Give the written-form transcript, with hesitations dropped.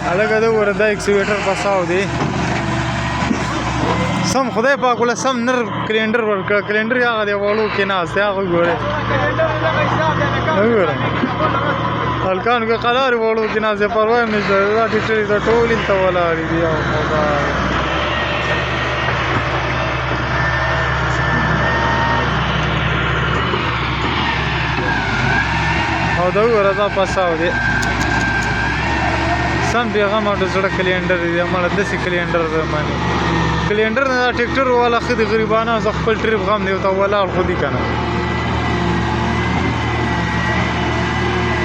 هلکه دا ګوره دا اکسیویټر پساو دی سم خدای پاک له سم نر کلینډر ورکړه کلینډر یې هغه دی وړو کې ناست دی هغه ګورې وګوره هلکانو کې قلارې وړو کې ناست دی پروا یې نشته دا ټیکټرې دا ټول هلته ولاړې دي او خدای او دا وګوره دا پساو دی سم بېغمه د زړه کلینډر دی مړه داسې کلینډر دی باندې کلینډر نه دا ټیکټر والا ښه دي غریبانه زه خپل ټریپ غم دی ورته ولاړ خو دي که نه